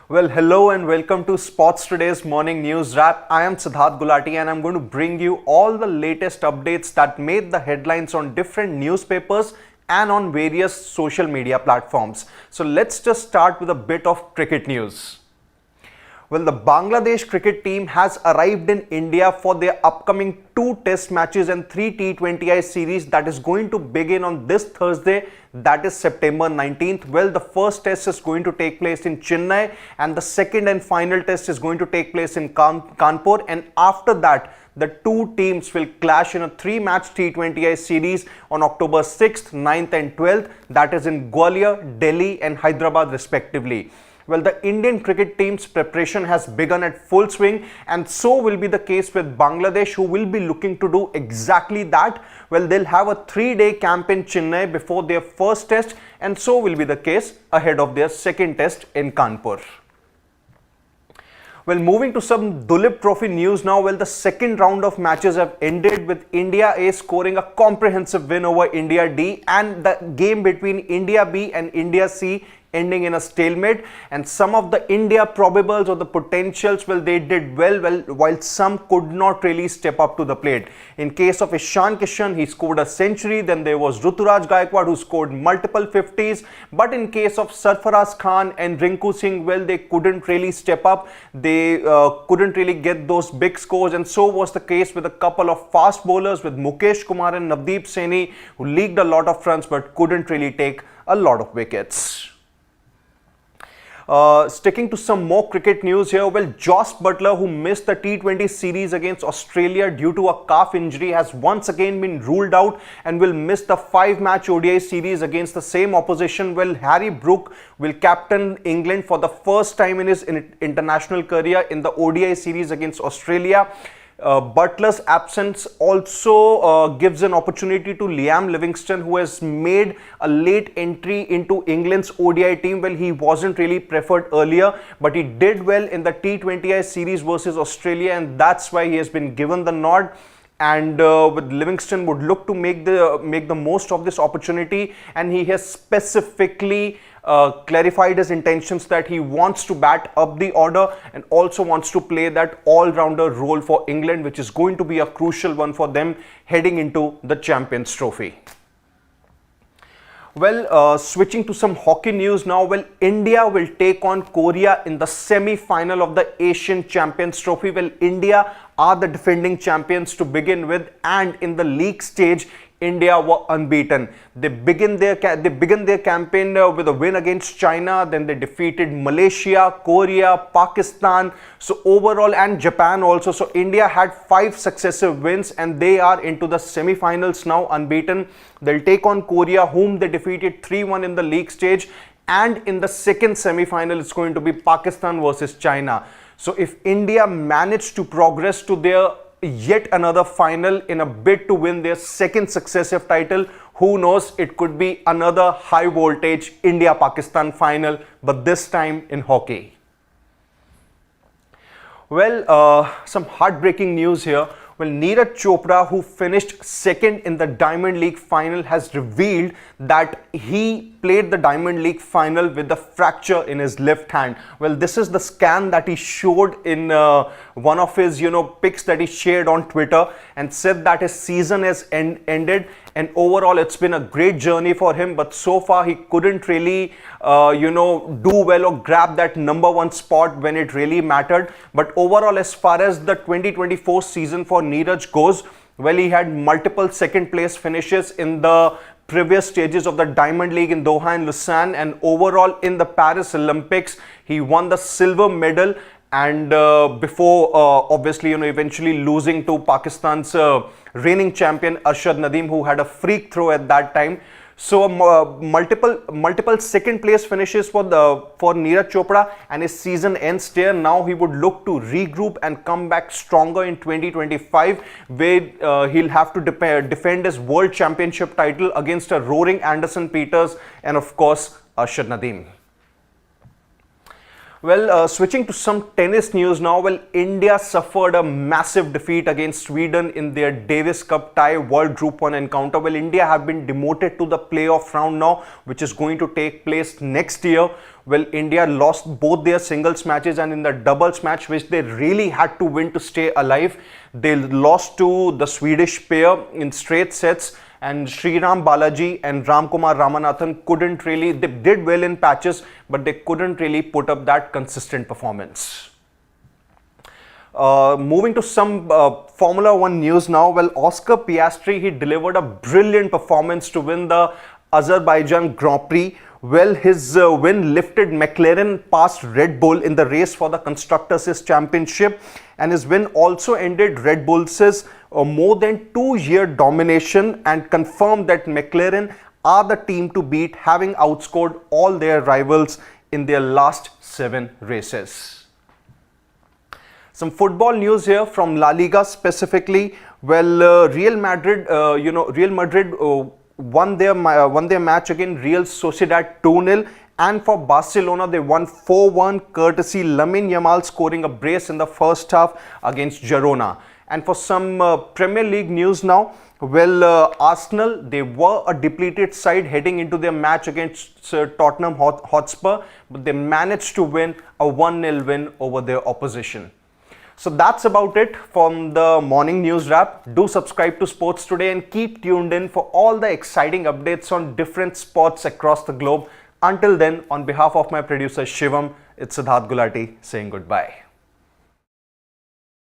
Well, hello and welcome to Sports Today's Morning News Wrap. I am Siddharth Gulati and I'm going to bring you all the latest updates that made the headlines on different newspapers and on various social media platforms. So let's just start with a bit of cricket news. Well, the Bangladesh cricket team has arrived in India for their upcoming 2 test matches and 3 T20I series that is going to begin on this Thursday, that is September 19th. Well, the first test is going to take place in Chennai and the second and final test is going to take place in Kanpur, and after that the 2 teams will clash in a 3-match T20I series on October 6th, 9th and 12th, that is in Gwalior, Delhi and Hyderabad respectively. Well, the Indian cricket team's preparation has begun at full swing, and so will be the case with Bangladesh, who will be looking to do exactly that. Well, they'll have a 3-day camp in Chennai before their first test, and so will be the case ahead of their second test in Kanpur. Well, moving to some Duleep Trophy news now. Well, the second round of matches have ended with India A scoring a comprehensive win over India D, and the game between India B and India C ending in a stalemate. And some of the India probables or the potentials, well, they did well, while some could not really step up to the plate. In case of Ishan Kishan, he scored a century. Then there was Ruturaj Gaikwad, who scored multiple 50s. But in case of Sarfaraz Khan and Rinku Singh, well, they couldn't really step up. They couldn't really get those big scores, and so was the case with a couple of fast bowlers with Mukesh Kumar and Navdeep Saini, who leaked a lot of runs but couldn't really take a lot of wickets. Sticking to some more cricket news here. Well, Butler, who missed the T20 series against Australia due to a calf injury, has once again been ruled out and will miss the 5-match ODI series against the same opposition. Well, Harry Brook will captain England for the first time in his international career in the ODI series against Australia. Butler's absence also gives an opportunity to Liam Livingstone, who has made a late entry into England's ODI team. Well, he wasn't really preferred earlier, but he did well in the T20I series versus Australia, and that's why he has been given the nod. And with Livingstone would look to make the most of this opportunity, and he has specifically clarified his intentions that he wants to bat up the order and also wants to play that all-rounder role for England, which is going to be a crucial one for them heading into the Champions Trophy. Well, switching to some hockey news now. Well, India will take on Korea in the semi-final of the Asian Champions Trophy. Well, India are the defending champions to begin with, and in the league stage, India were unbeaten. They began their campaign with a win against China. Then they defeated Malaysia, Korea, Pakistan, so overall, and Japan also. So India had 5 successive wins, and they are into the semi-finals now unbeaten. They'll take on Korea, whom they defeated 3-1 in the league stage, and in the second semi-final it's going to be Pakistan versus China. So if India managed to progress to their yet another final in a bid to win their second successive title, who knows, it could be another high voltage India-Pakistan final, but this time in hockey. Well, some heartbreaking news here. Well, Neeraj Chopra, who finished second in the Diamond League final, has revealed that he played the Diamond League final with a fracture in his left hand. Well, this is the scan that he showed in one of his, pics that he shared on Twitter, and said that his season has ended, and overall it's been a great journey for him, but so far he couldn't really do well or grab that #1 spot when it really mattered. But overall, as far as the 2024 season for Neeraj goes, well, he had multiple second place finishes in the previous stages of the Diamond League in Doha and Lausanne, and overall in the Paris Olympics he won the silver medal, and before obviously eventually losing to Pakistan's reigning champion Arshad Nadeem, who had a freak throw at that time. So multiple second place finishes for Neeraj Chopra, and his season ends there. Now he would look to regroup and come back stronger in 2025, where he'll have to defend his world championship title against a roaring Anderson Peters and of course Arshad Nadeem. Switching to some tennis news now. Well, India suffered a massive defeat against Sweden in their Davis Cup tie World Group 1 encounter. Well, India have been demoted to the playoff round now, which is going to take place next year. Well, India lost both their singles matches, and in the doubles match, which they really had to win to stay alive, they lost to the Swedish pair in straight sets. And Sriram Balaji and Ramkumar Ramanathan couldn't really, they did well in patches, but they couldn't really put up that consistent performance. Moving to some Formula 1 news now. Well, Oscar Piastri, he delivered a brilliant performance to win the Azerbaijan Grand Prix. Well, his win lifted McLaren past Red Bull in the race for the Constructors' Championship, and his win also ended Red Bull's more than 2-year domination and confirmed that McLaren are the team to beat, having outscored all their rivals in their last 7 races. Some football news here from La Liga specifically. Well, Real Madrid won their match against Real Sociedad 2-0, and for Barcelona they won 4-1 courtesy Lamine Yamal scoring a brace in the first half against Girona. And for some Premier League news now, well, Arsenal, they were a depleted side heading into their match against Tottenham Hotspur, but they managed to win a 1-0 win over their opposition. So that's about it from the morning news wrap. Do subscribe to Sports Today and keep tuned in for all the exciting updates on different sports across the globe. Until then, on behalf of my producer Shivam, it's Siddharth Gulati saying goodbye.